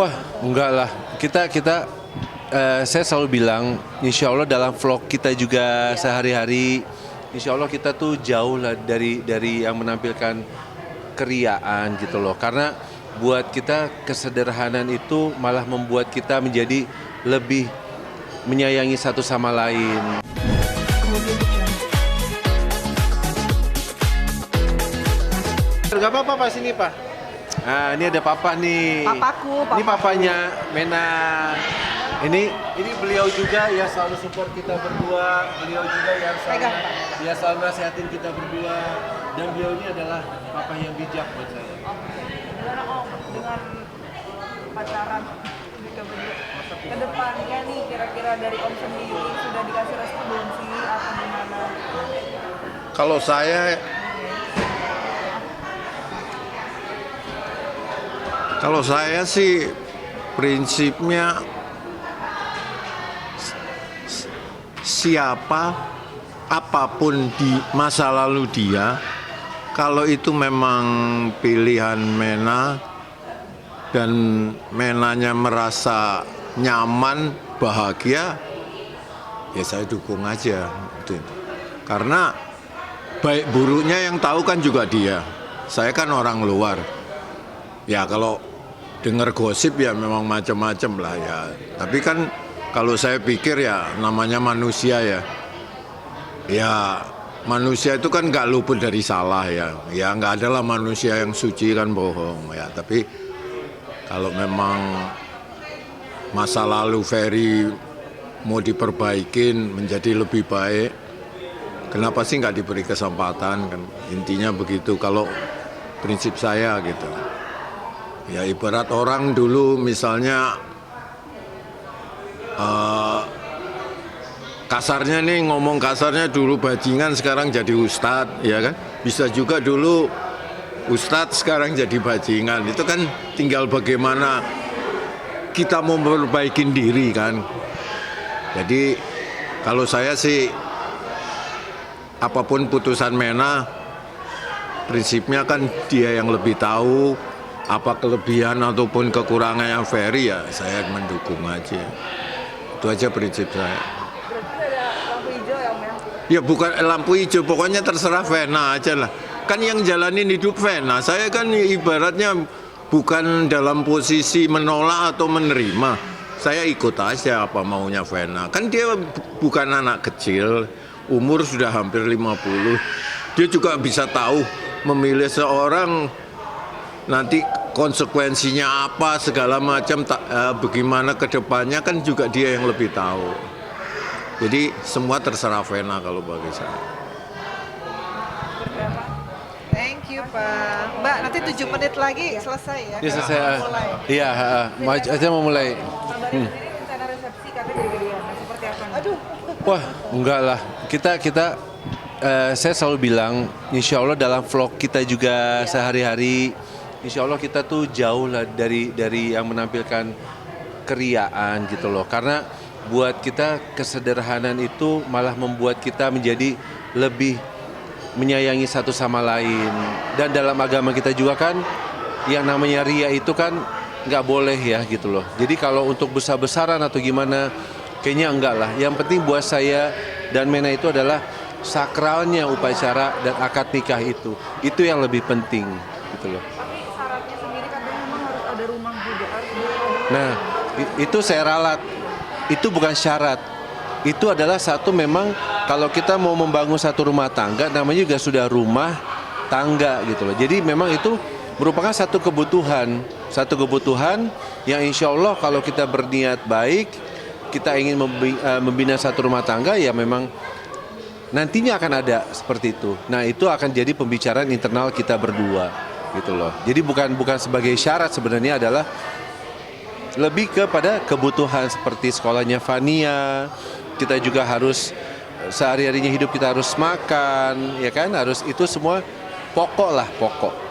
Wah, enggak lah. Saya selalu bilang, insya Allah dalam vlog kita juga sehari-hari, insya Allah kita tuh jauh lah dari yang menampilkan keriaan gitu loh. Karena buat kita kesederhanaan itu malah membuat kita menjadi lebih menyayangi satu sama lain. Gak apa-apa Pak, sini Pak. Nah, ini ada Papa nih. Papaku. Ini papanya Mena. Ini beliau juga yang selalu support kita berdua. Beliau juga yang selalu nasihatin kita berdua. Dan beliau ini adalah papa yang bijak buat saya. Gimana Om dengan pacaran mereka berdua? Kedepannya nih kira-kira dari Om sendiri sudah dikasih restu belum sih atau gimana? Kalau saya sih prinsipnya siapa apapun di masa lalu dia, kalau itu memang pilihan Mena dan Menanya merasa nyaman, bahagia, ya saya dukung aja. Karena baik buruknya yang tahu kan juga dia. Saya kan orang luar. Ya kalau dengar gosip ya memang macam-macam lah ya. Tapi kan kalau saya pikir ya namanya manusia ya. Ya manusia itu kan nggak luput dari salah ya. Ya nggak adalah manusia yang suci kan bohong ya. Tapi kalau memang masa lalu Ferry mau diperbaikin menjadi lebih baik, kenapa sih nggak diberi kesempatan kan? Intinya begitu kalau prinsip saya gitu. Ya ibarat orang dulu misalnya kasarnya nih, ngomong kasarnya dulu bajingan sekarang jadi ustadz ya kan. Bisa juga dulu ustadz sekarang jadi bajingan. Itu kan tinggal bagaimana kita mau memperbaiki diri kan. Jadi kalau saya sih apapun putusan Mena, prinsipnya kan dia yang lebih tahu apa kelebihan ataupun kekurangannya Ferry, ya saya mendukung aja. Itu aja prinsip saya. Berarti ada lampu hijau ya Om ya? Ya bukan lampu hijau, pokoknya terserah Vena aja lah. Kan yang jalanin hidup Vena, saya kan ibaratnya bukan dalam posisi menolak atau menerima. Saya ikut aja apa maunya Vena. Kan dia bukan anak kecil, umur sudah hampir 50. Dia juga bisa tahu memilih seorang nanti konsekuensinya apa segala macam, bagaimana ke depannya kan juga dia yang lebih tahu. Jadi semua terserah Vena kalau bagi saya. Thank you Pak. Mbak, nanti 7 menit lagi selesai ya? Ini selesai. Mulai. Iya, aja mau mulai. Kabarnya sendiri rencana resepsi katanya gede-gedean. Nah, seperti apa? Aduh. Wah, enggak lah. Saya selalu bilang, insya Allah dalam vlog kita juga sehari-hari, insya Allah kita tuh jauh lah dari yang menampilkan keriaan gitu loh. Karena buat kita kesederhanaan itu malah membuat kita menjadi lebih menyayangi satu sama lain. Dan dalam agama kita juga kan yang namanya ria itu kan nggak boleh ya gitu loh. Jadi kalau untuk besar-besaran atau gimana, kayaknya enggak lah. Yang penting buat saya dan Mena itu adalah sakralnya upacara dan akad nikah itu yang lebih penting gitu loh. Tapi syaratnya sendiri katanya memang harus ada rumah juga. Nah, itu saya ralat. Itu bukan syarat. Itu adalah satu, memang kalau kita mau membangun satu rumah tangga, namanya juga sudah rumah tangga gitu loh. Jadi memang itu merupakan satu kebutuhan yang insya Allah kalau kita berniat baik, kita ingin membina satu rumah tangga, ya memang nantinya akan ada seperti itu. Nah, itu akan jadi pembicaraan internal kita berdua gitu loh. Jadi bukan sebagai syarat, sebenarnya adalah lebih kepada kebutuhan seperti sekolahnya Fania. Kita juga harus sehari-harinya hidup kita harus makan, ya kan? Harus, itu semua pokok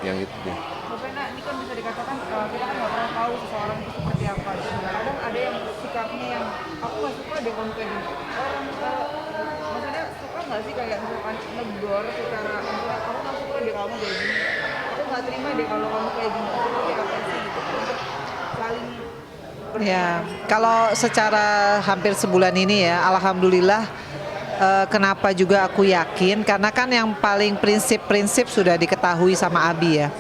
yang itu. Mbak Vena, ini kan bisa dikatakan kita kan nggak pernah tahu seseorang itu seperti apa. Kadang ada yang sikapnya yang aku nggak suka deh kamu kayak gini. Maksudnya suka nggak sih kayak misalkan negor secara misalnya aku nggak suka deh kamu kayak gini. Aku nggak terima deh kalau kamu kayak gini. Seperti apa sih gitu? Untuk saling Ya, kalau secara hampir sebulan ini ya, alhamdulillah. Kenapa juga aku yakin? Karena kan yang paling prinsip-prinsip sudah diketahui sama Abi ya.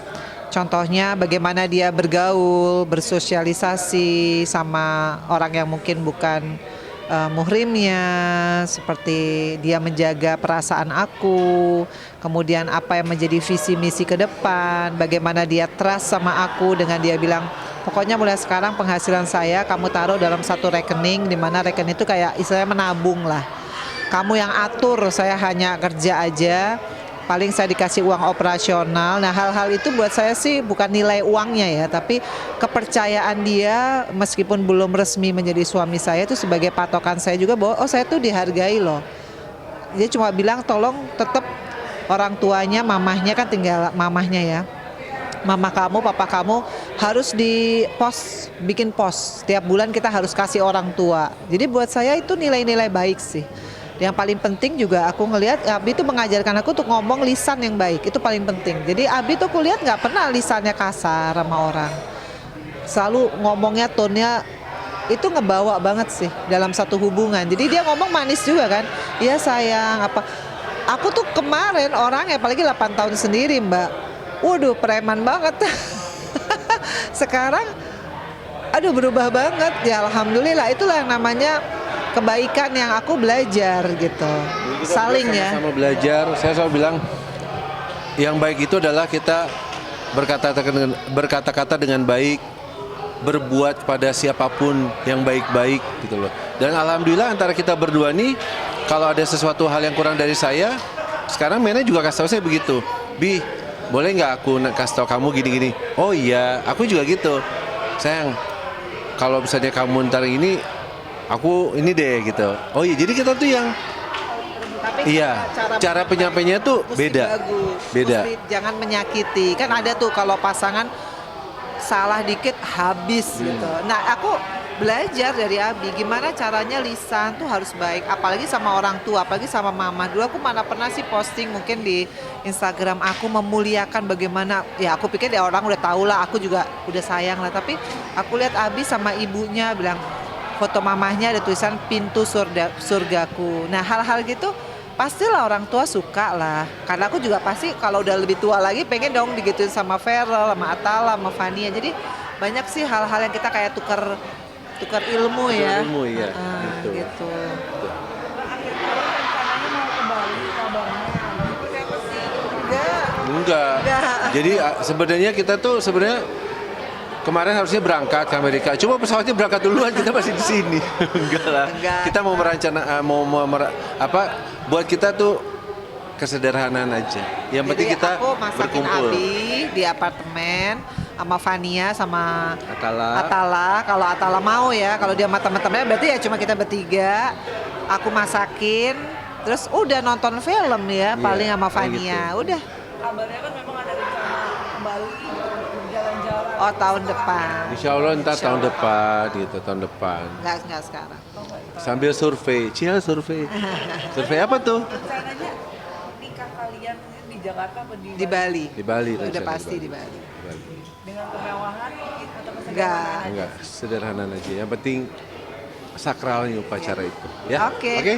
Contohnya bagaimana dia bergaul, bersosialisasi sama orang yang mungkin bukan muhrimnya, seperti dia menjaga perasaan aku, kemudian apa yang menjadi visi misi ke depan, bagaimana dia trust sama aku dengan dia bilang, pokoknya mulai sekarang penghasilan saya kamu taruh dalam satu rekening, di mana rekening itu kayak istilahnya menabung lah. Kamu yang atur, saya hanya kerja aja, paling saya dikasih uang operasional. Nah hal-hal itu buat saya sih bukan nilai uangnya ya, tapi kepercayaan dia meskipun belum resmi menjadi suami saya itu sebagai patokan saya juga bahwa oh saya tuh dihargai loh. Dia cuma bilang tolong tetap orang tuanya, mamahnya kan tinggal mamahnya ya. Mama kamu, papa kamu harus di pos, bikin pos. Setiap bulan kita harus kasih orang tua. Jadi buat saya itu nilai-nilai baik sih. Yang paling penting juga aku ngelihat Abi itu mengajarkan aku untuk ngomong lisan yang baik, itu paling penting. Jadi Abi tuh aku lihat nggak pernah lisannya kasar sama orang, selalu ngomongnya tone-nya itu ngebawa banget sih dalam satu hubungan. Jadi dia ngomong manis juga kan, iya sayang apa. Aku tuh kemarin orangnya apalagi 8 tahun sendiri Mbak, waduh preman banget. Sekarang aduh berubah banget ya, alhamdulillah. Itulah yang namanya kebaikan yang aku belajar gitu. Saling ya. Sama belajar, saya selalu bilang yang baik itu adalah kita berkata-kata dengan baik, berbuat pada siapapun yang baik-baik gitu loh. Dan alhamdulillah antara kita berdua nih, kalau ada sesuatu hal yang kurang dari saya, sekarang Mena juga kasih tahu saya begitu. Bi, boleh nggak aku kasih tahu kamu gini-gini? Oh iya, aku juga gitu. Sayang, kalau misalnya kamu ntar ini aku ini deh gitu. Oh iya, jadi kita tuh yang Tapi iya, cara penyampainya tuh mesti beda. bagus. Beda. Mesti jangan menyakiti. Kan ada tuh kalau pasangan salah dikit habis gitu. Nah, aku belajar dari Abi gimana caranya lisan tuh harus baik, apalagi sama orang tua, apalagi sama mama. Dulu aku mana pernah sih posting mungkin di Instagram aku memuliakan bagaimana, ya aku pikir ya orang udah tahu lah, aku juga udah sayang lah, tapi aku lihat Abi sama ibunya bilang foto mamahnya ada tulisan pintu surgaku. Nah hal-hal gitu pastilah orang tua suka lah. Karena aku juga pasti kalau udah lebih tua lagi pengen dong digituin sama Feral, sama Atala, sama Fania. Jadi banyak sih hal-hal yang kita kayak tukar ilmu ya. Ilmu ya. Gitu. Akhir tahun rencananya mau ke Bali, kabarnya. Seperti apa sih? Enggak. Jadi sebenarnya kita tuh kemarin harusnya berangkat ke Amerika. Cuma pesawatnya berangkat duluan, kita masih di sini. Enggak lah. Kita mau merencana buat kita tuh kesederhanaan aja. Yang penting Jadi kita aku masakin berkumpul. Abi di apartemen sama Fania sama Atala. Kalau Atala mau ya, kalau dia sama teman-temannya berarti ya cuma kita bertiga. Aku masakin, terus udah nonton film ya, paling sama kayak Fania. gitu. Udah. Kabarnya kan memang ada rencana ke Bali gitu, untuk jalan-jalan. Oh tahun depan. Insya Allah ntar tahun depan gitu, tahun depan. Enggak sekarang. Sambil survei, survei. Survei apa tuh? Rencananya nikah kalian di Jakarta apa Di Bali. Di Bali. Udah rencana pasti di Bali. dengan kemewahan atau Enggak. Enggak, sederhana aja. Yang penting sakralnya upacara itu. Ya. Oke. Oke.